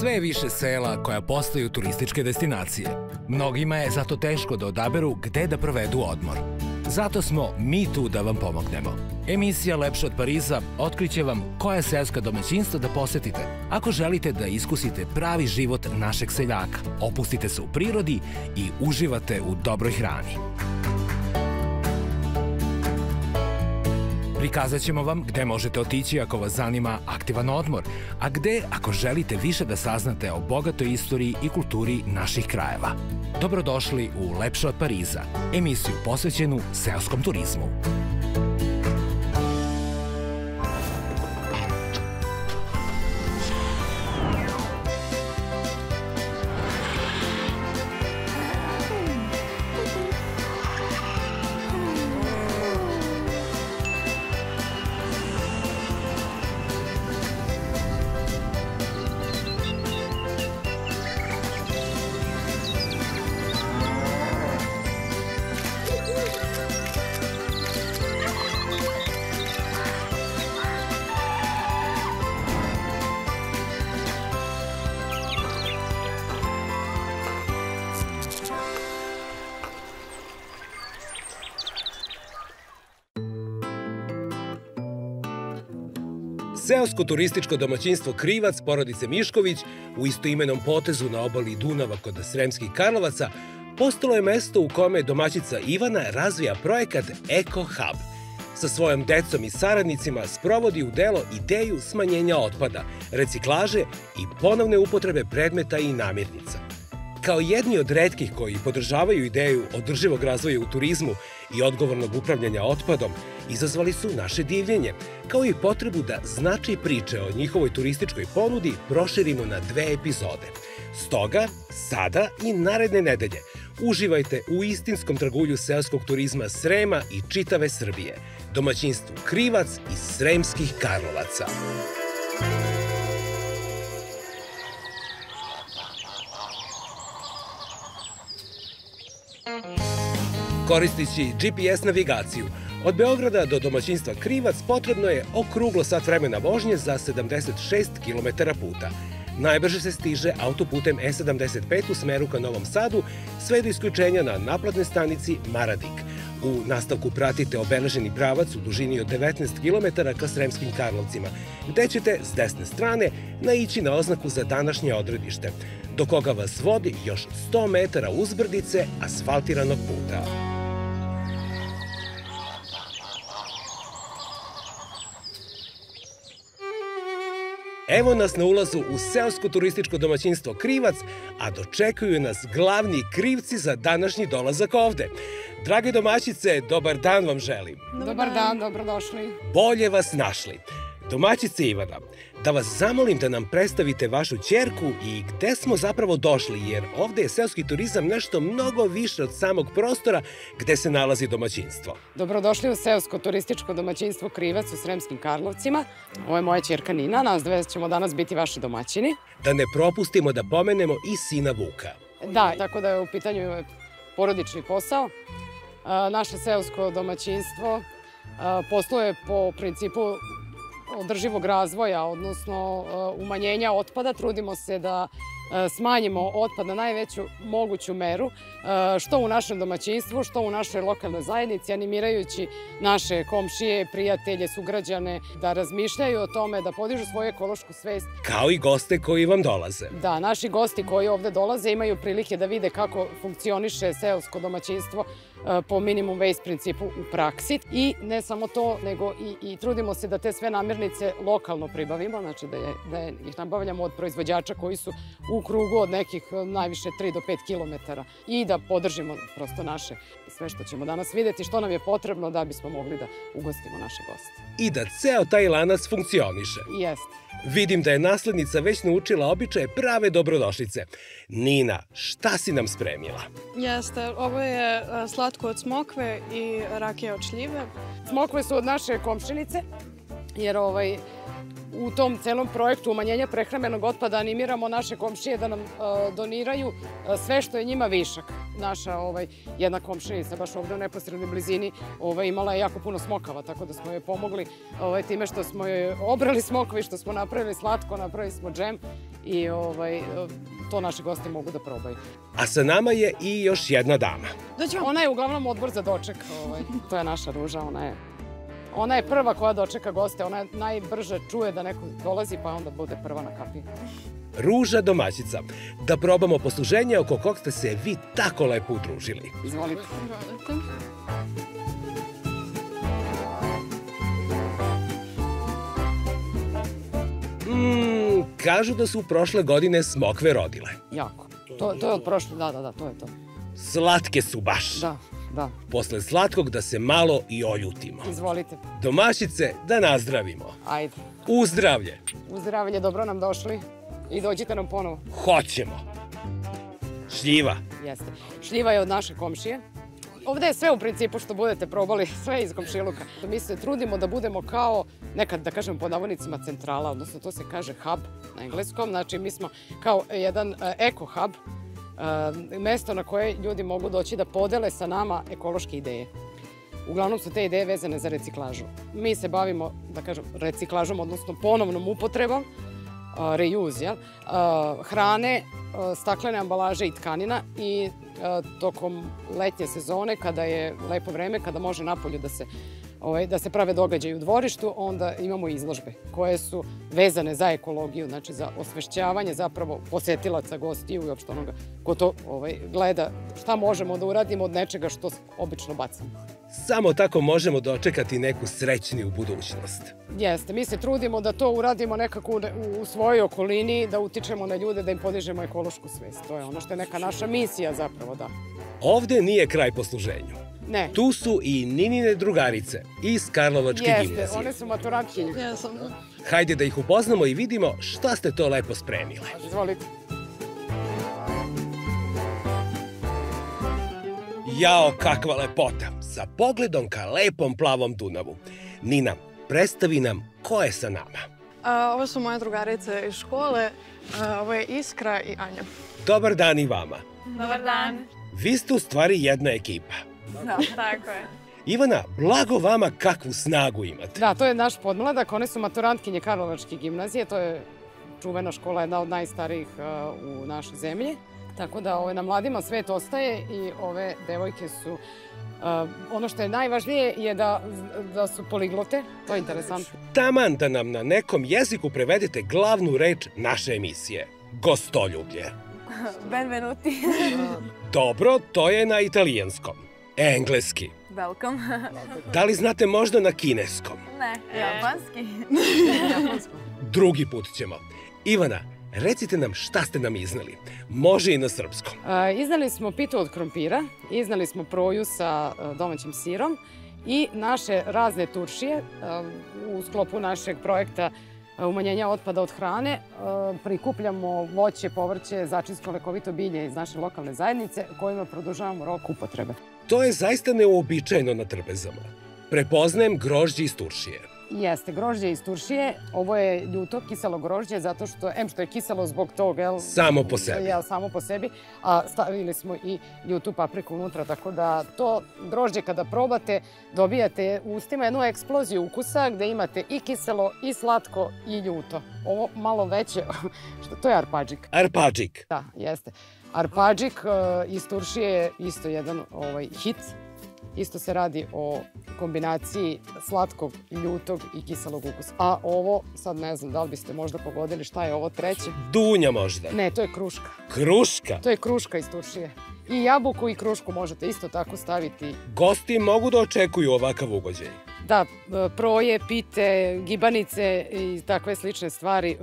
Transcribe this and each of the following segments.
Sve je više sela koja postaju turističke destinacije. Mnogima je zato teško da odaberu gde da provedu odmor. Zato smo mi tu da vam pomognemo. Emisija Lepše od Pariza otkriće vam koja seoska domaćinstva da posetite ako želite da iskusite pravi život našeg seljaka, opustite se u prirodi i uživate u dobroj hrani. Prikazat ćemo vam gde možete otići ako vas zanima aktivan odmor, a gde ako želite više da saznate o bogatoj istoriji i kulturi naših krajeva. Dobrodošli u Lepše od Pariza, emisiju posvećenu seoskom turizmu. Seosko turističko domaćinstvo Krivac porodice Mišković u istoimenom potezu na obali Dunava kod Sremskih Karlovaca postalo je mesto u kome domaćica Ivana razvija projekat Eko Hub. Sa svojom decom i saradnicima sprovodi u delo ideju smanjenja otpada, reciklaže i ponovne upotrebe predmeta i namirnica. Kao jedni od retkih koji podržavaju ideju održivog razvoja u turizmu i odgovornog upravljanja otpadom, izazvali su naše divljenje, kao i potrebu da značaj priče o njihovoj turističkoj ponudi proširimo na 2 epizode. Stoga, sada i naredne nedelje, uživajte u istinskom tragulju seoskog turizma Srema i čitave Srbije, domaćinstvu Krivac iz Sremskih Karlovaca. Koristeći GPS navigaciju, od Beograda do domaćinstva Krivac potrebno je okruglo sat vremena vožnje za 76 km puta. Najbrže se stiže autoputem E75 u smeru ka Novom Sadu, sve do isključenja na naplatnoj stanici Maradik. U nastavku pratite obeleženi pravac u dužini od 19 km ka Sremskim Karlovcima, gde ćete s desne strane naići na oznaku za današnje odredište, do koga vas vodi još 100 metara uzbrdice asfaltiranog puta. Evo nas na ulazu u seosko turističko domaćinstvo Krivac, a dočekuju nas glavni krivci za današnji dolazak ovde. Drage domaćice, dobar dan vam želim. Dobar dan, dobrodošli. Bolje vas našli. Domaćice Ivana, da vas zamolim da nam predstavite vašu ćerku i gde smo zapravo došli, jer ovde je seoski turizam nešto mnogo više od samog prostora gde se nalazi domaćinstvo. Dobrodošli u seosko turističko domaćinstvo Krivac u Sremskim Karlovcima. Ovo je moja ćerka Nina, nas dve ćemo danas biti vaši domaćini. Da ne propustimo da pomenemo i sina Vuka. Da, tako da je u pitanju porodični posao. Naše seosko domaćinstvo posluje po principu održivog razvoja, odnosno umanjenja otpada. Trudimo se da smanjimo otpad na najveću moguću meru, što u našem domaćinstvu, što u našoj lokalnoj zajednici, animirajući naše komšije, prijatelje, sugrađane da razmišljaju o tome, da podižu svoju ekološku svest. Kao i goste koji vam dolaze. Da, naši gosti koji ovde dolaze imaju prilike da vide kako funkcioniše seosko domaćinstvo po minimum waste principu u praksi. I ne samo to, nego i trudimo se da te sve namirnice lokalno pribavimo, znači da ih nabavljamo od proizvođača koji su u krugu od nekih najviše 3 do 5 kilometara i da podržimo prosto naše sve što ćemo danas videti, što nam je potrebno da bismo mogli da ugostimo naše goste. I da ceo taj lanac funkcioniše. Jeste. Vidim da je naslednica već naučila običaje prave dobrodošlice. Nina, šta si nam spremila? Jeste, ovo je slatko od smokve i rakija od šljive. Smokve su od naše komšinice, jer u tom celom projektu umanjenja prehrambenog otpada animiramo naše komšije da nam doniraju sve što je njima višak. Naša jedna komšinica, baš ovde u neposrednoj blizini, imala je jako puno smokava, tako da smo joj pomogli time što smo joj obrali smokve i što smo napravili slatko, napravili smo džem i to naši gosti mogu da probaju. A sa nama je i još jedna dama. Ona je uglavnom odbor za doček, to je naša Ruža, ona je prva koja dočeka goste, ona najbrže čuje da neko dolazi pa onda bude prva na kapiji. Ruža domaćica. Da probamo posluženje oko kog ste se vi tako lepo udružili. Izvolite. Kažu da su prošle godine smokve rodile. Jako. To je od prošle, da, to je to. Slatke su baš. Da. Posle slatkog da se malo i oljutimo. Izvolite. Domaćice, da nazdravimo. Ajde. U zdravlje. U zdravlje, dobro nam došli. I dođite nam ponovo. Hoćemo. Šljiva. Jeste. Šljiva je od naše komšije. Ovde je sve u principu što budete probali, sve iz komšiluka. Mi se trudimo da budemo kao, nekad da kažem po navodnicima, centrala, odnosno to se kaže hub na engleskom. Znači mi smo kao jedan eko hub, mesto na koje ljudi mogu doći da podele sa nama ekološke ideje. Uglavnom su te ideje vezane za reciklažu. Mi se bavimo, da kažem, reciklažom, odnosno ponovnom upotrebom, reuse, hrane, staklene ambalaže i tkanina i tokom letnje sezone, kada je lepo vreme, kada može napolju da se prave događaji u dvorištu, onda imamo izložbe koje su vezane za ekologiju, znači za osvešćavanje zapravo posetilaca, gostiju i uopšte onoga ko to gleda, šta možemo da uradimo od nečega što obično bacamo. Samo tako možemo dočekati neku srećniju budućnost. Jeste, mi se trudimo da to uradimo nekako u svojoj okolini, da utičemo na ljude, da im podižemo ekološku svest. To je ono što je neka naša misija zapravo, da. Ovde nije kraj posluženju. Ne. Tu su i Ninine drugarice iz Karlovačke gimnazije. Jeste, one su maturantkinje. Jesam. Hajde da ih upoznamo i vidimo šta ste to lepo spremile. Izvolite. Jao, kakva lepota! Sa pogledom ka lepom plavom Dunavu. Nina, predstavi nam ko je sa nama. Ovo su moje drugarice iz škole. Ovo je Iskra i Anja. Dobar dan i vama. Dobar dan. Vi ste u stvari jedna ekipa. Da, tako je. Ivana, blago vama kakvu snagu imate. Da, to je naš podmladak. One su maturantkinje Karlovačke gimnazije. To je čuvena škola, jedna od najstarijih u našoj zemlji. Tako da na mladima svet ostaje i ove devojke su... Ono što je najvažnije je da su poliglote, to je interesantno. Taman da nam na nekom jeziku prevedete glavnu reč naše emisije. Gostoljublje. Benvenuti. Dobro, to je na italijanskom. Engleski. Welcome. Da li znate možda na kineskom? Ne, japanski. Drugi put ćemo. Ivana, recite nam šta ste nam izneli. Može i na srpskom. Izneli smo pitu od krompira, izneli smo proju sa domaćim sirom i naše razne turšije u sklopu našeg projekta umanjenja otpada od hrane. Prikupljamo voće, povrće, začinsko lekovito bilje iz naše lokalne zajednice kojima produžavamo rok upotrebe. To je zaista neuobičajeno na trpezama. Prepoznajem grožđe iz Turšije. Jeste, grožđe iz Turšije. Ovo je ljuto, kiselo grožđe, zato što, što je kiselo zbog toga... Samo po sebi. Samo po sebi, a stavili smo i ljutu papriku unutra, tako da to grožđe kada probate, dobijate u ustima jednu eksploziju ukusa gde imate i kiselo, i slatko, i ljuto. Ovo malo veće, to je arpadžik. Arpadžik. Da, jeste. Arpadžik iz Turšije je isto jedan hit. Isto se radi o kombinaciji slatkog, ljutog i kiselog ukusa. A ovo, sad ne znam da li biste možda pogodili šta je ovo treće. Dunja možda. Ne, to je kruška. Kruška? To je kruška iz Turšije. I jabuku i krušku možete isto tako staviti. Gosti mogu da očekuju ovakav ugođaj. Da, proje, pite, gibanice i takve slične stvari.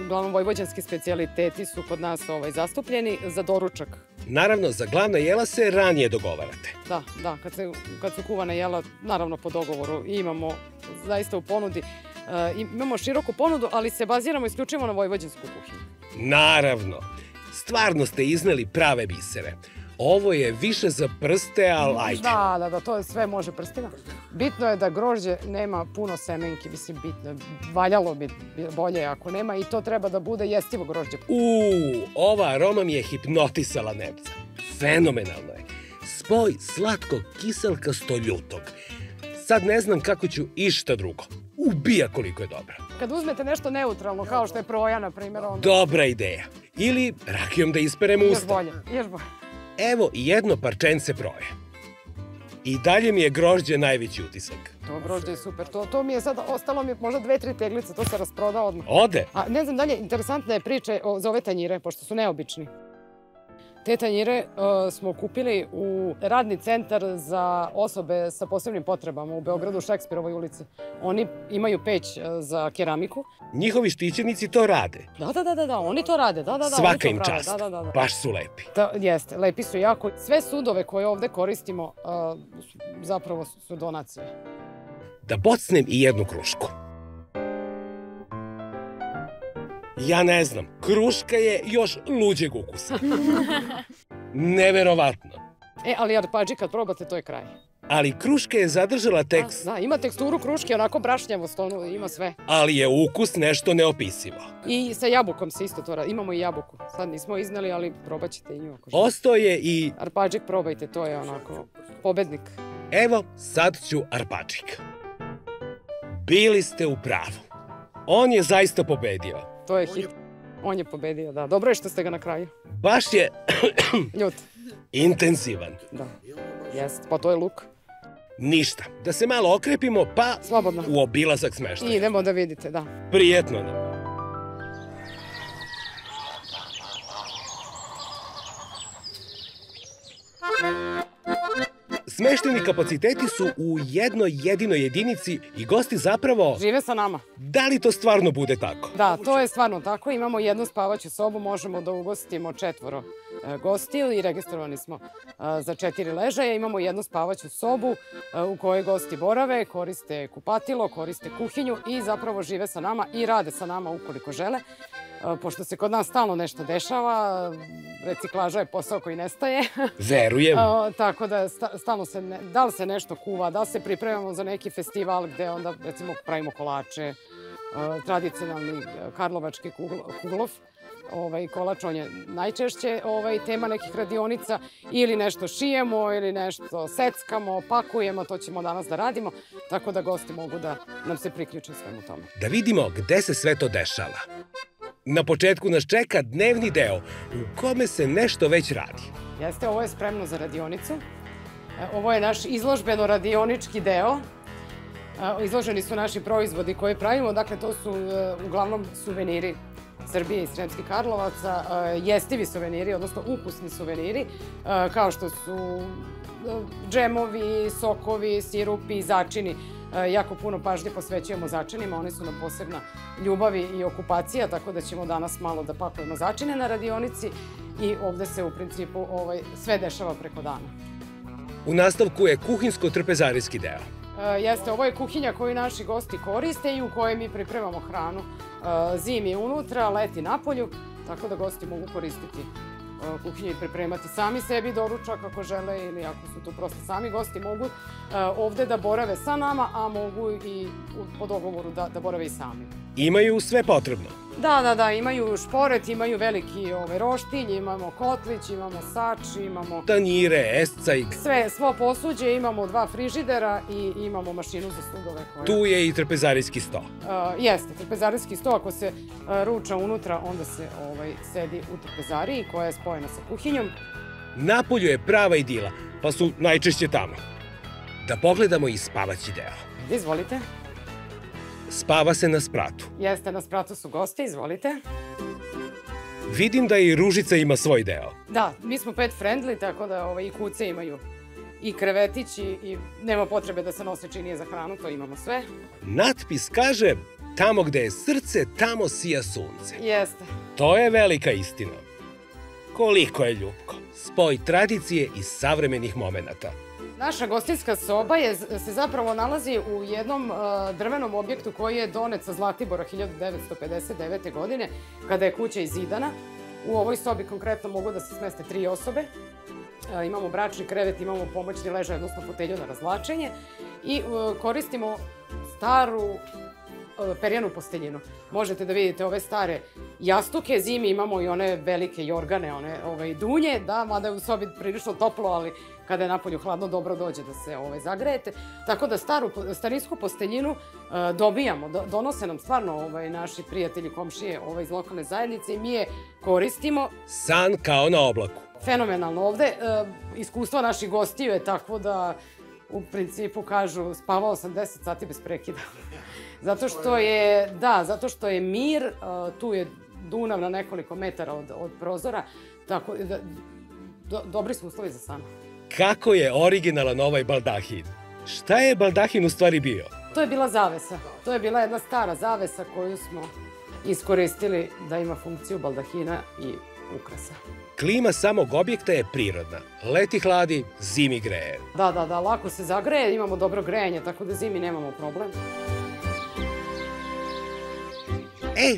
Uglavnom, vojvođanski specijaliteti su kod nas zastupljeni za doručak. Naravno, za glavna jela se ranije dogovarate. Da, kad su kuvana jela, naravno po dogovoru, imamo zaista u ponudi, imamo široku ponudu, ali se baziramo isključivo na vojvođansku kuhinju. Naravno, stvarno ste izneli prave bisere. Ovo je više za prste, ali ajde. Da, to sve može prstima. Bitno je da grožđe nema puno semenki, mislim, bitno. Valjalo bi bolje ako nema i to treba da bude jestivo grožđe. Ova aroma mi je hipnotisala Nebca. Fenomenalno je. Spoj slatko-kiselkasto-ljutog. Sad ne znam kako ću išta drugo. Ubija koliko je dobro. kad uzmete nešto neutralno, kao što je proja, na primjer, onda... Dobra ideja. Ili rakijom da isperemo Još usta. bolje, još bolje. Evo i jedno parčence proje. I dalje mi je grožđe najveći utisak. To grožđe je super. To mi je sad, ostalo mi možda 2-3 teglice, to se rasproda odmah. Ode. A ne znam dalje, interesantna je priča za ove tanjire, pošto su neobični. Te tanjire smo kupili u radni centar za osobe sa posebnim potrebama u Beogradu, u Šekspirovoj ulici. Oni imaju peć za keramiku. Njihovi štićenici to rade. Da, oni to rade. Svaka im čast. Baš su lepi. Jeste, lepi su jako. Sve sudove koje ovde koristimo zapravo su donacije. Da bocnem i jednu krušku. Ja ne znam, kruška je još luđeg ukusa. Neverovatno. Ali arpadži kad probate, to je kraj. Ali kruška je zadržala tekst. Da, ima teksturu kruške, onako brašnjavost, ima sve. Ali je ukus nešto neopisivo. I sa jabukom se isto to radi. Imamo i jabuku. Sad nismo izneli, ali probat ćete i nju. Ostao je i... Arpadžik probajte, to je onako pobednik. Evo, sad ću arpadžik. Bili ste u pravu. On je zaista pobedio. To je hit. On je pobedio, da. Dobro je što ste ga na kraju. Baš je... Ljut. Intenzivan. Da, jest. Pa to je luk. Ništa. Da se malo okrepimo, pa... Slobodno. U obilazak smeštaja. Idemo da vidite, da. Prijetno nam. Smešteni kapaciteti su u jednoj jedinoj jedinici i gosti zapravo... Žive sa nama. Da li to stvarno bude tako? Da, to je stvarno tako. Imamo jednu spavaću sobu, možemo da ugostimo 4 gostiju i registrovani smo za 4 ležaja. Imamo jednu spavaću sobu u kojoj gosti borave, koriste kupatilo, koriste kuhinju i zapravo žive sa nama i rade sa nama ukoliko žele. Pošto se kod nas stalno nešto dešava, reciklaža je posao koji nestaje. Verujem. Tako da stalno se, da li se nešto kuva, da se pripremamo za neki festival gde onda recimo pravimo kolače, tradicionalni karlovački kuglov. Kolač, on je najčešće tema nekih radionica, ili nešto šijemo, ili nešto seckamo, pakujemo, to ćemo danas da radimo, tako da gosti mogu da nam se priključe svemu tome. Da vidimo gde se sve to dešava. Na početku nas čeka dnevni deo u kome se nešto već radi. Jeste, ovo je spremno za radionicu. Ovo je naš izložbeno-radionički deo. Izloženi su naši proizvodi koje pravimo, dakle to su uglavnom suveniri Srbije i Sremskih Karlovaca, jestivi suveniri, odnosno ukusni suveniri, kao što su džemovi, sokovi, sirupi, začini. Jako puno pažnje posvećujemo začinima, oni su nam posebna ljubav i okupacija, tako da ćemo danas malo da pakujemo začine na radionici i ovde se u principu sve dešava preko dana. U nastavku je kuhinsko-trpezarijski deo. Jeste, ovo je kuhinja koju naši gosti koriste i u kojoj mi pripremamo hranu. Zimi unutra, leti napolju, tako da gosti mogu koristiti kuhinju i pripremati sami sebi doručak ako žele ili ako su tu prosto sami gosti mogu ovde da borave sa nama, a mogu i po dogovoru da borave i sami. Imaju sve potrebno. Da, imaju šporet, imaju veliki roštilj, imamo kotlić, imamo sač, imamo... Tanjire, escajg. Svo posuđe, imamo 2 frižidera i imamo mašinu za sudove. Tu je i trpezarijski sto. Jeste, trpezarijski sto, ako se ruča unutra, onda se sedi u trpezariji koja je spojena sa kuhinjom. Napolju je prava idila, pa su najčešće tamo. Da pogledamo i spavaći deo. Izvolite. Spava se na spratu. Jeste, na spratu su gosti, izvolite. Vidim da i Ružica ima svoj deo. Da, mi smo pet friendly, tako da i kuce imaju i krevetić i nema potrebe da se nose činije za hranu, to imamo sve. Natpis kaže, tamo gde je srce, tamo sija sunce. Jeste. To je velika istina. Koliko je ljubko. Spoj tradicije i savremenih momenata. Naša gostinska soba se zapravo nalazi u jednom drvenom objektu koji je donet sa Zlatibora 1959. godine, kada je kuća izidana. U ovoj sobi konkretno mogu da se smeste 3 osobe. Imamo bračni krevet, imamo pomoćni ležaj, odnosno fotelju na razvlačenje i koristimo staru perjanu posteljinu. Možete da vidite ove stare jastuke, zimi imamo i one velike jorgane, one dunje, da, mada je u sobi prilično toplo, ali kada je napolju hladno, dobro dođe da se zagrejete. Tako da starinsku posteljinu dobijamo, donose nam stvarno naši prijatelji, komšije iz lokalne zajednice i mi je koristimo. San kao na oblaku. Fenomenalno ovde. Iskustvo naših gostiju je takvo da u principu kažu spavao sam 10 sati bez prekida. Zato što je mir, tu je Dunav na nekoliko metara od prozora, tako da dobri smo uslovi za san. Kako je originalan ovaj baldahin? Šta je baldahin u stvari bio? To je bila zavesa. To je bila jedna stara zavesa koju smo iskoristili da ima funkciju baldahina i ukrasa. Klima samog objekta je prirodna. Leti hladi, zimi greje. Da, lako se zagreje, imamo dobro grejanje, tako da zimi nemamo problem.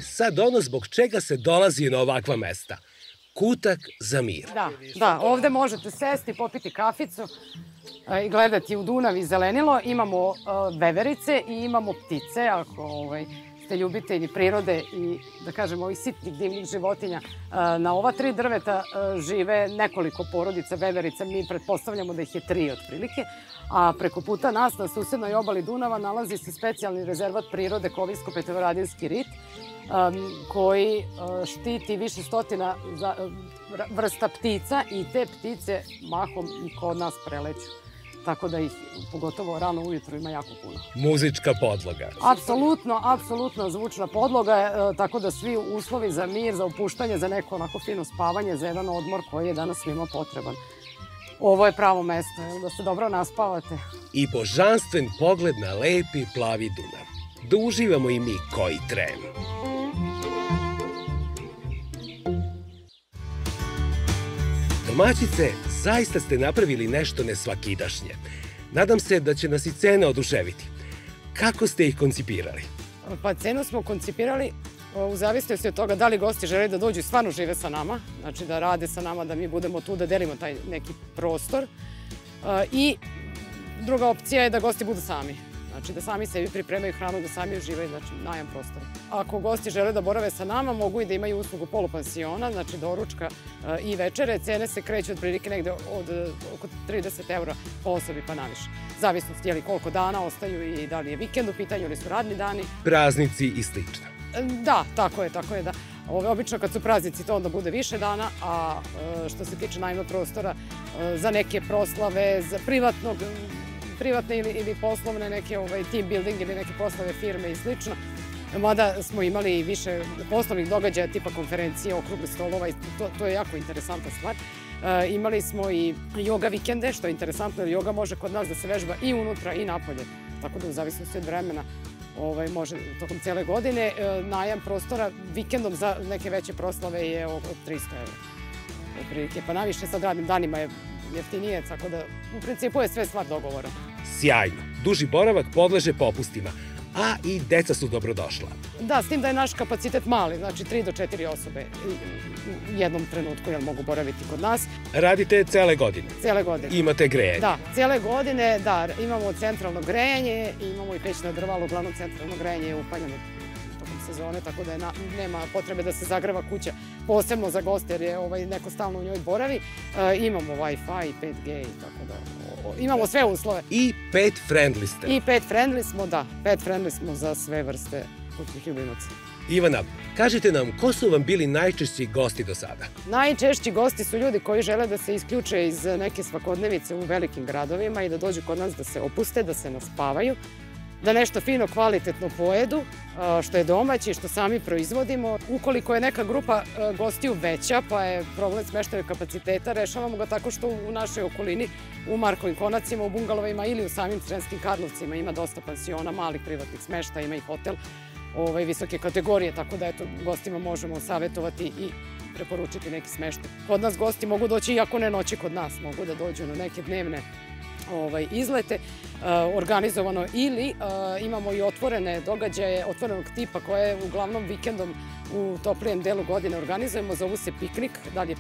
Sad ono zbog čega se dolazi na ovakva mesta. Kutak za mir. Da, ovde možete sesti, popiti kaficu i gledati u Dunav i zelenilo. Imamo veverice i imamo ptice, ako ste ljubitelji prirode i, da kažem, ovih sitnih divnih životinja. Na ova 3 drveta žive nekoliko porodica veverica, mi pretpostavljamo da ih je 3 otprilike, a preko puta nas na susednoj obali Dunava nalazi se specijalni rezervat prirode Kovinsko-Petrovaradinski rit, koji štiti više stotina vrsta ptica i te ptice mahom i kod nas preleću. Tako da ih, pogotovo rano ujutru, ima jako puno. Muzička podloga. Apsolutno zvučna podloga, tako da svi uslovi za mir, za opuštanje, za neko onako fino spavanje, za jedan odmor koji je danas svima potreban. Ovo je pravo mesto, da se dobro naspavate. I božanstven pogled na lepi plavi Dunav. Da uživamo i mi koji tren. Domaćice, zaista ste napravili nešto nesvakidašnje. Nadam se da će nas i cene oduševiti. Kako ste ih koncipirali? Pa cenu smo koncipirali u zavisnosti od toga da li gosti žele da dođu i stvarno žive sa nama, znači da rade sa nama, da mi budemo tu, da delimo taj neki prostor. I druga opcija je da gosti budu sami. Znači da sami sebi pripremaju hranu, da sami uživaju, znači najam prostora. Ako gosti žele da borave sa nama, mogu i da imaju uslugu polupansiona, znači doručka i večere. Cene se kreću otprilike negde od oko 30 € po osobi pa naviše. Zavisnost je li koliko dana ostaju i da li je vikend u pitanju ili su radni dani. Praznici i slično. Da, tako je, da. Obično kad su praznici to onda bude više dana, a što se tiče najma prostora za neke proslave, za privatne ili poslovne neke team building ili neke poslove firme i slično. Mada smo imali i više poslovnih događaja tipa konferencije, okruglih stolova i to je jako interesantna stvar. Imali smo i yoga vikende, što je interesantno jer yoga može kod nas da se vežba i unutra i napolje. Tako da u zavisnosti od vremena može tokom cele godine. Najam prostora vikendom za neke veće proslave je od 300 €. Pa naviše sad radnim danima je jeftinije, tako da u principu je sve stvar dogovora. Sjajno. Duži boravak podleže popustima, a i deca su dobrodošla. Da, s tim da je naš kapacitet mali, znači 3 do 4 osobe u jednom trenutku mogu boraviti kod nas. Radite cele godine? Cele godine. Imate grejanje? Da, cele godine, da, imamo centralno grejanje, imamo i pećna drva, ali uglavnom centralno grejanje je upaljeno tokom sezone, tako da nema potrebe da se zagreva kuća posebno za goste jer je neko stalno u njoj boravi. Imamo Wi-Fi, 5G i tako da imamo sve uslove. I pet friendly ste? I pet friendly smo, da. Pet friendly smo za sve vrste kućnih ljubimaca. Ivana, kažite nam, ko su vam bili najčešći gosti do sada? Najčešći gosti su ljudi koji žele da se isključe iz neke svakodnevice u velikim gradovima i da dođu kod nas da se opuste, da se naspavaju, da nešto fino, kvalitetno pojedu, što je domaće, što sami proizvodimo. Ukoliko je neka grupa gostiju veća, pa je problem smeštajnog kapaciteta, rešavamo ga tako što u našoj okolini, u Markovim Konacima, u bungalovima ili u samim Sremskim Karlovcima ima dosta pansiona, malih privatnih smeštaja, ima i hotel visoke kategorije, tako da gostima možemo savjetovati i preporučiti neki smeštaj. Kod nas gosti mogu doći, iako ne noći kod nas, mogu da dođu na neke dnevne izlete organizovano ili imamo i otvorene događaje otvorenog tipa koje uglavnom vikendom u toplijem delu godine organizujemo. Zovu se piknik, da li je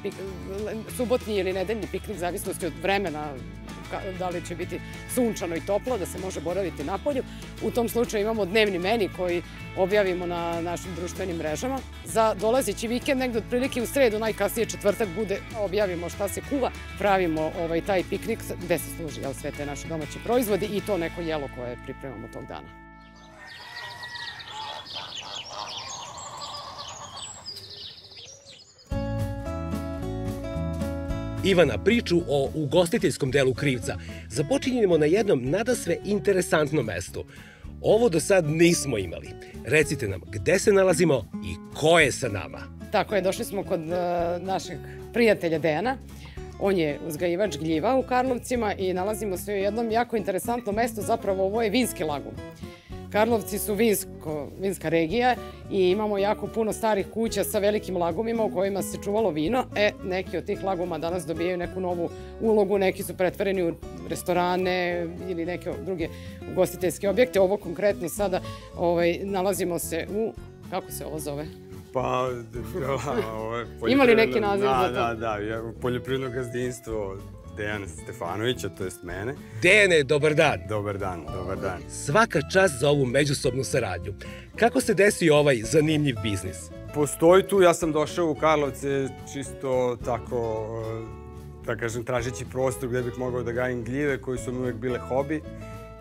subotnji ili nedeljni piknik, zavisnosti od vremena da li će biti sunčano i toplo, da se može boraviti na polju. U tom slučaju imamo dnevni meni koji objavimo na našim društvenim mrežama. Za dolazeći vikend, negde otprilike u sredu, najkasnije četvrtak, objavimo šta se kuva, pravimo taj piknik gde se služi sve te naše domaće proizvodi i to neko jelo koje pripremamo tog dana. Ivana, priču o ugostiteljskom delu Krivca započinjemo na jednom nadasve interesantnom mestu. Ovo do sad nismo imali. Recite nam gde se nalazimo i ko je sa nama. Tako je, došli smo kod našeg prijatelja Dejana. On je uzgajivač gljiva u Karlovcima i nalazimo se u jednom jako interesantnom mestu, zapravo ovo je vinski lagun. Karlovci su vinska regija i imamo jako puno starih kuća sa velikim lagumima u kojima se čuvalo vino. Neki od tih laguma danas dobijaju neku novu ulogu, neki su pretvoreni u restorane ili neke druge ugostiteljske objekte. Ovo konkretno sada nalazimo se u, kako se ovo zove? Pa, ima li neki naziv za to? Da, poljoprivredno gazdinstvo Dejana Stefanovića, to jest mene. Dejane, dobar dan. Dobar dan. Svaka čast za ovu međusobnu saradnju. Kako se desio ovaj zanimljiv biznis? Postoji tu, ja sam došao u Karlovce čisto tako, da kažem, tražeći prostor gde bih mogao da gajim gljive koji su mi uvek bile hobi.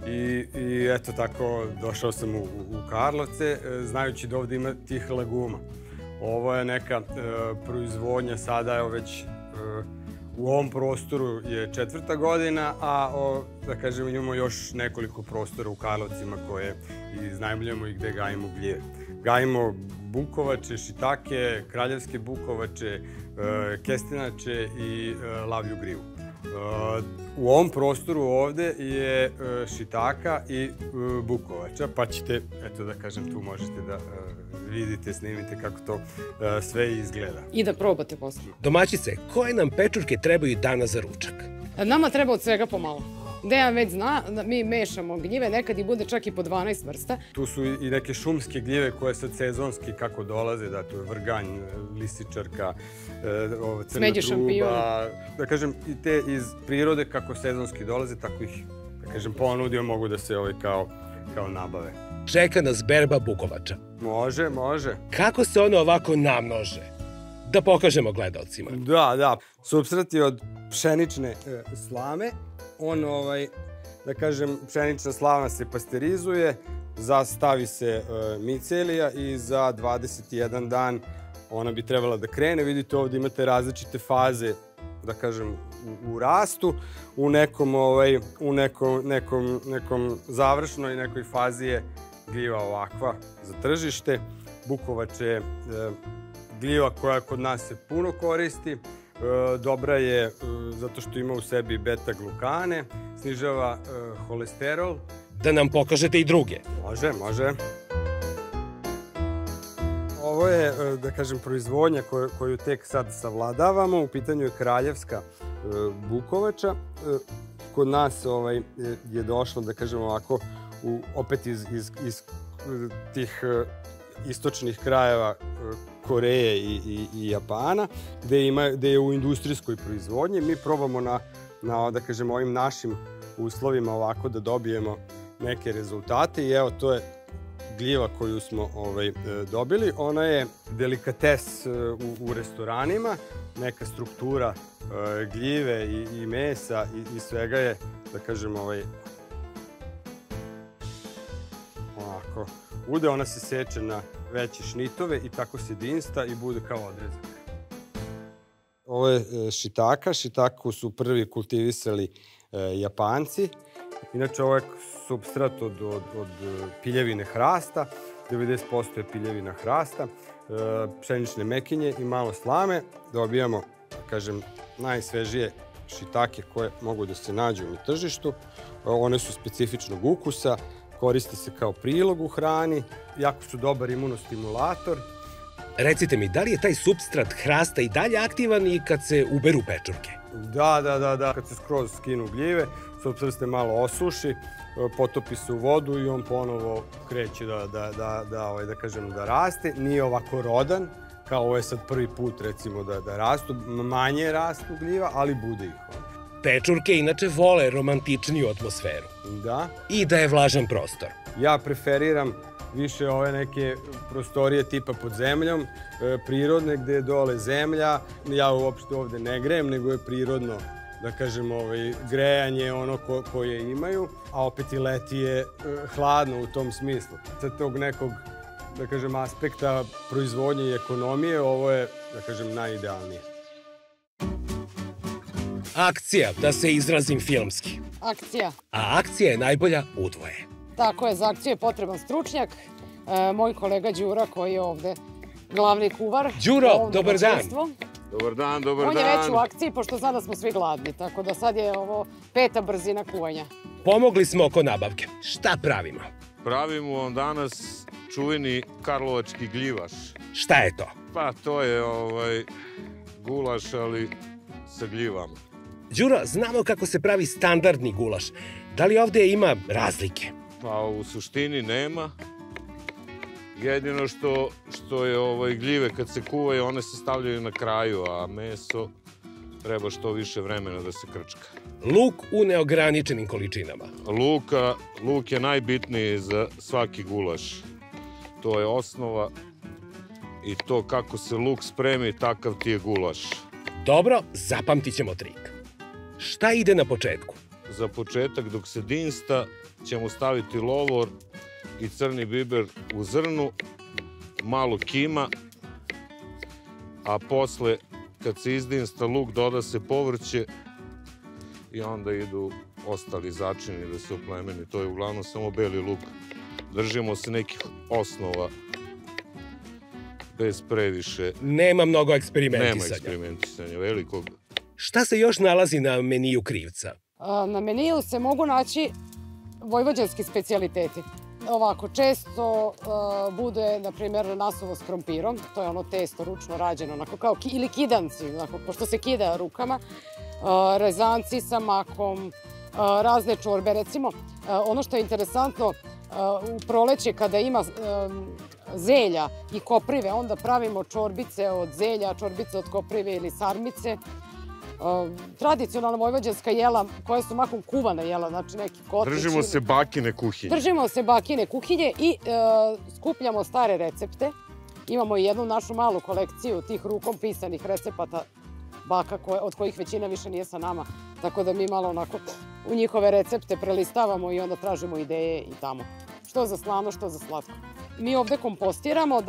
I eto tako, došao sam u Karlovce, znajući da ovde ima tih laguma. Ovo je neka proizvodnja, sada evo već u ovom prostoru je 4. godina, a da kažem imamo još nekoliko prostora u Karlovcima koje iznajmljujemo i gde gajimo gljive. Gajimo bukovače, šitake, kraljevske bukovače, kestinače i lavlju grivu. U ovom prostoru ovde je šitaka i bukovača, pa ćete, eto da kažem, tu možete da vidite, snimite kako to sve izgleda. I da probate posle. Domaćice, koje nam pečurke trebaju danas za ručak? Nama treba od svega pomalo. Dejan već zna da mi mešamo gljive, nekad i bude čak i po 12 vrsta. Tu su i neke šumske gljive koje sad sezonski kako dolaze, da tu je vrganj, lisičarka, crna truba. Da kažem, i te iz prirode kako sezonski dolaze, tako ih, da kažem, ponudio mogu da se kao nabave. Čeka nas berba bukovača. Može. Kako se ono ovako namnože? Da pokažemo gledalcima. Da. Supstrat je od pšenične slame. On, da kažem, pšenična slama se pasterizuje, stavi se micelija i za 21 dan ona bi trebala da krene. Vidite, ovde imate različite faze, da kažem, u rastu. U nekom završnoj nekoj fazi je gljiva ovakva za tržište. Bukovač je gljiva koja kod nas se puno koristi. Dobra je zato što ima u sebi beta-glukane, snižava holesterol. Da nam pokažete i druge. Može. Ovo je, da kažem, proizvodnja koju tek sad savladavamo. U pitanju je kraljevska bukovača. Kod nas je došlo, da kažem ovako, opet iz tih istočnih krajeva Koreje i Japana, gde je u industrijskoj proizvodnji. Mi probamo da kažem, ovim našim uslovima ovako da dobijemo neke rezultate i evo, to je gljiva koju smo dobili. Ona je delikates u restoranima, neka struktura gljive i mesa i svega je, da kažem, ovako. Bude, ona se seče na veće šnitove i tako se dinsta i bude kao odrezak. Ovo je šitaka. Šitaku su prvi kultivisali Japanci. Inače, ovo je supstrat od piljevine hrasta. 90% je piljevina hrasta, pšenične mekinje i malo slame. Dobijamo, kažem, najsvežije šitake koje mogu da se nađu na tržištu. One su specifičnog ukusa. Koriste se kao prilog u hrani, jako su dobar imunostimulator. Recite mi, da li je taj supstrat hrasta i dalje aktivan i kad se uberu pečurke? Da. Kad se skroz skinu gljive, supstrat se malo osuši, potopi se u vodu i on ponovo kreće da kažem, da raste. Nije ovako rodan, kao ovo je sad prvi put, recimo, da rastu. Manje rastu gljiva, ali bude ih. Pečurke inače vole romantičniju atmosferu. Da. I da je vlažan prostor. Ja preferiram više ove neke prostorije tipa pod zemljom, prirodne gde je dole zemlja. Ja uopšte ovde ne grejem, nego je prirodno, da kažem, grejanje ono koje imaju, a opet i leti je hladno u tom smislu. Sa tog nekog, da kažem, aspekta proizvodnje i ekonomije, ovo je, da kažem, najidealnije. Akcija, da se izrazim filmski. Akcija. A akcija je najbolja udvoje. Tako je, za akciju je potreban stručnjak. Moj kolega Đura koji je ovde glavni kuvar. Đuro, dobar dan. Dobar dan, dobar dan. On je već u akciji, pošto zna da smo svi gladni, tako da sad je ovo 5. brzina kuvanja. Pomogli smo oko nabavke. Šta pravimo? Pravimo vam danas čuveni karlovački gljivaš. Šta je to? Pa to je gulaš, ali sa gljivama. Đuro, znamo kako se pravi standardni gulaš. Da li ovde ima razlike? Pa u suštini nema. Jedino što je gljive kad se kuvaju, one se stavljaju na kraju, a meso treba što više vremena da se krčka. Luk u neograničenim količinama. Luk je najbitniji za svaki gulaš. To je osnova i to kako se luk spremi, takav ti je gulaš. Dobro, zapamtit ćemo trik. Šta ide na početku? Za početak, dok se dinsta, ćemo staviti lovor i crni biber u zrnu, malo kima, a posle, kad se izdinsta luk, doda se povrće i onda idu ostali začini da se oplemeni. To je uglavnom samo beli luk. Držimo se nekih osnova, bez previše. Nema mnogo eksperimentisanja. Nema eksperimentisanja, velikog. Šta se još nalazi na meniju Krivca? Na meniju se mogu naći vojvođanski specijaliteti. Ovako, često bude, na primjer, nasuvo s krompirom. To je ono testo ručno rađeno, onako kao ili kidanci, pošto se kida rukama. Rezanci sa makom, razne čorbe. Recimo, ono što je interesantno, u proleće kada ima zelja i koprive, onda pravimo čorbice od zelja, čorbice od koprive ili sarmice. Tradicionalna vojvođanska jela koja su mahom kuvana jela, znači neki kotići. Držimo se bakine kuhinje. Držimo se bakine kuhinje i skupljamo stare recepte. Imamo i jednu našu malu kolekciju tih rukom pisanih recepata baka od kojih većina više nije sa nama. Tako da mi malo onako u njihove recepte prelistavamo i onda tražimo ideje i tamo. Što za slano, što za slatko. Mi ovde kompostiramo,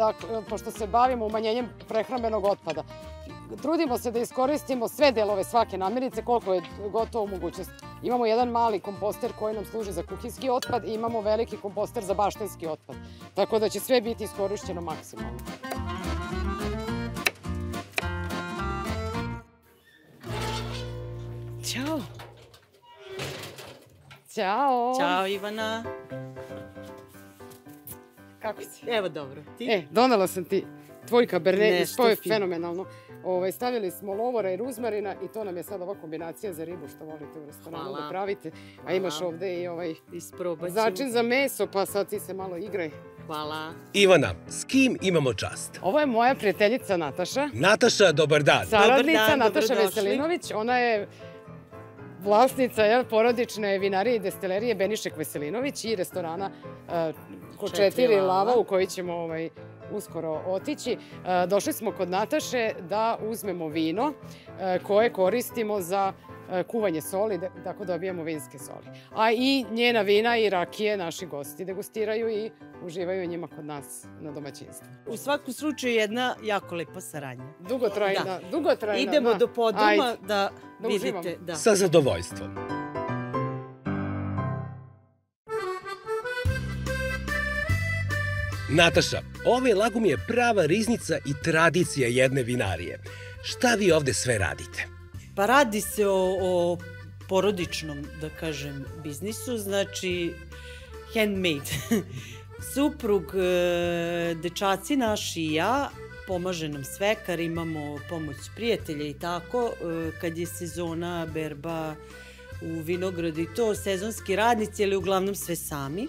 pošto se bavimo umanjenjem prehrambenog otpada. Trudimo se da iskoristimo sve delove svake namirnice koliko je gotovo mogućnost. Imamo jedan mali komposter koji nam služi za kuhinjski otpad i imamo veliki komposter za baštenski otpad. Tako da će sve biti iskorišćeno maksimalno. Ćao. Ćao. Ćao, Ivana. Kako si? Evo, dobro. Ti? Donela sam ti tvoj kabernet i to je fino. fenomenalno. Stavljali smo lovora i ruzmarina i to nam je sad ova kombinacija za ribu što volite u restoranu da pravite. A imaš ovde i začin za meso, pa sad ti se malo igraj. Hvala. Ivana, s kim imamo čast? Ovo je moja prijateljica Nataša. Nataša, dobar dan. Saradnica Nataša Veselinović. Ona je vlasnica porodične vinarije i destilerije Benišek Veselinović i restorana kod 4 lava u koji ćemo uskoro otići. Došli smo kod Nataše da uzmemo vino koje koristimo za kuvanje soli, tako dobijemo vinske soli. A i njena vina i rakije naši gosti degustiraju i uživaju njima kod nas na domaćinstvu. U svakom slučaju jedna jako lepa saradnja. Dugotrajna. Idemo do podruma da vidite. Sa zadovoljstvom. Nataša, ovaj lagum je prava riznica i tradicija jedne vinarije. Šta vi ovde sve radite? Pa radi se o porodičnom, da kažem, biznisu, znači handmade. Suprug, dečaci naši i ja, pomaže nam svekar, imamo pomoć prijatelja i tako. Kad je sezona, berba u vinogradu i to, sezonski radnici, ali uglavnom sve sami.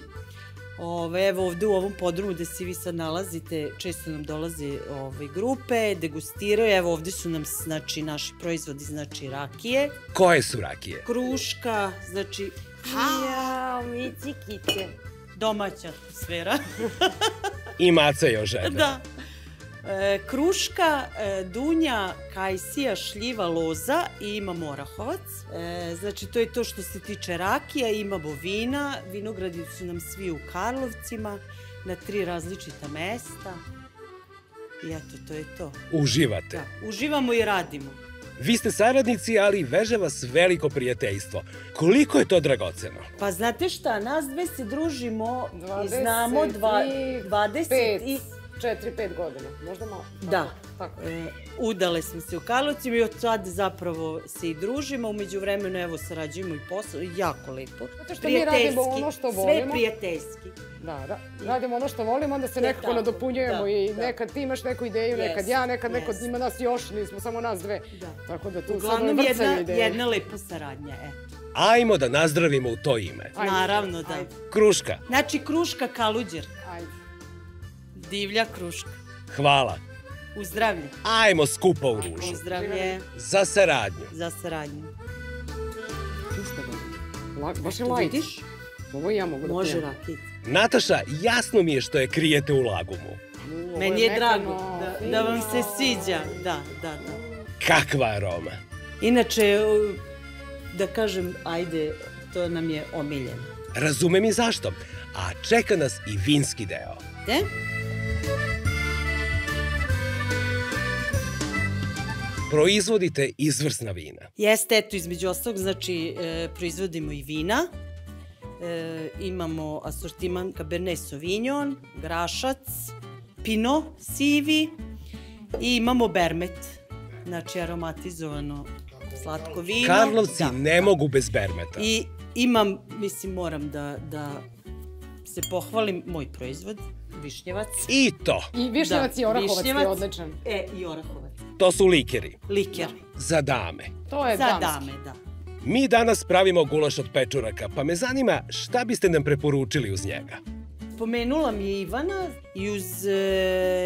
Evo ovde u ovom podrumu gde se vi sad nalazite, često nam dolaze grupe, degustiraju. Evo ovde su nam, znači, naši proizvodi, znači rakije. Koje su rakije? Kruška, znači... Jao, mici kice. Domaća atmosfera. I maca još jedna. Da. Kruška, dunja, kajsija, šljiva, loza i imamo orahovac. Znači, to je to što se tiče rakija. Imamo vina. Vinogradi su nam svi u Karlovcima, na 3 različita mesta. I eto, to je to. Uživate. Da, uživamo i radimo. Vi ste saradnici, ali veže vas veliko prijateljstvo. Koliko je to dragoceno? Pa znate šta, nas dve se družimo i znamo 24-5 godina, možda malo. Da. Udale smo se u Karlovcima i od sad zapravo se i družimo. Umeđu vremenu, evo, sarađujemo i posao. Jako lepo. Zato što mi radimo ono što volimo. Sve prijateljski. Da, radimo ono što volimo, onda se nekako nadopunjujemo i nekad ti imaš neku ideju, nekad ja, nekad neko ima nas još, nismo samo nas dve. Tako da tu sad uglavnom vrcaju ideje. jedna lepa saradnja, eto. Ajmo da nazdravimo u to ime. Naravno, da. Kruška. Znači, kruška kaluđer. Ajde. Divlja kruška. Hvala. Uzdravlje. Ajmo skupa u ružu. Uzdravlje. Za saradnju. Za saradnju. Baš je lajt. Vidiš? Ovo i ja mogu da pijem. Može rakica. Nataša, jasno mi je što je krijete u lagumu. Meni je drago da vam se sviđa. Da. Kakva aroma. Inače, da kažem, ajde, to nam je omiljeno. Razumem i zašto. A čeka nas i vinski deo. De? Proizvodite izvrsna vina. Jeste, eto, između ostalog, znači, proizvodimo i vina. Imamo asortiman Cabernet Sauvignon, Grašac, Pinot, sivi i imamo Bermet, znači aromatizovano slatko vino. Karlovci ne mogu bez Bermeta. I imam, mislim, moram da se pohvalim, moj proizvod, višnjevac. I to. I višnjevac i orahovac je odličan. I orahovac. To su likeri. Liker. Za dame. To je Za damski. dame, da. Mi danas pravimo gulaš od pečuraka, pa me zanima šta biste nam preporučili uz njega. Pomenula mi je Ivana i uz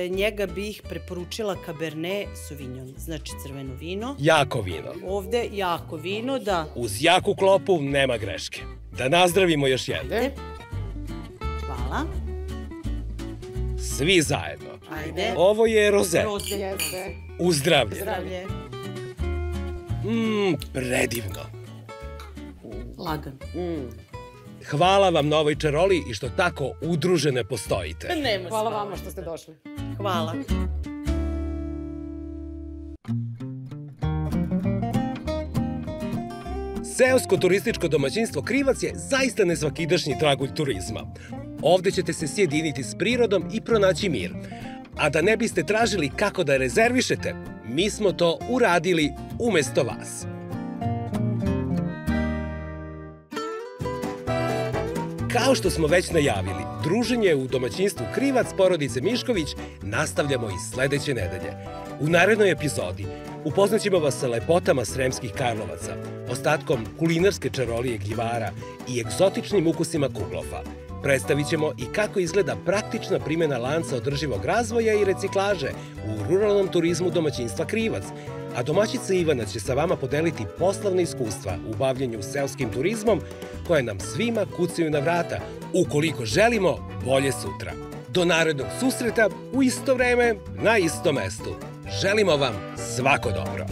njega bih preporučila Cabernet Sauvignon, znači crveno vino. Jako vino. Ovde jako vino, da. Uz jaku klopu nema greške. Da nazdravimo još jedno. Hvala. Svi zajedno. Ajde. Ovo je roze. Roze. Jeste. Uzdravlje. Zdravlje. Predivno. Lagan. Hvala vam na ovoj čaroli i što tako udružene postojite. Nema Hvala vama što ste došli. Hvala. Seosko turističko domaćinstvo Krivac je zaista nesvakidašnji tragulj turizma. Ovde ćete se sjediniti s prirodom i pronaći mir. A da ne biste tražili kako da rezervišete, mi smo to uradili umesto vas. Kao što smo već najavili, druženje u domaćinstvu Krivac porodice Mišković nastavljamo i sledeće nedelje. U narednoj epizodi upoznaćemo vas sa lepotama Sremskih Karlovaca, ostatkom kulinarske čarolije Gljivara i egzotičnim ukusima Kuglofa. Predstavit ćemo i kako izgleda praktična primjena lanca održivog razvoja i reciklaže u ruralnom turizmu domaćinstva Krivac, a domaćica Ivana će sa vama podeliti poslovne iskustva u bavljenju seoskim turizmom koje nam svima kucaju na vrata, ukoliko želimo bolje sutra. Do narednog susreta u isto vreme, na istom mestu. Želimo vam svako dobro!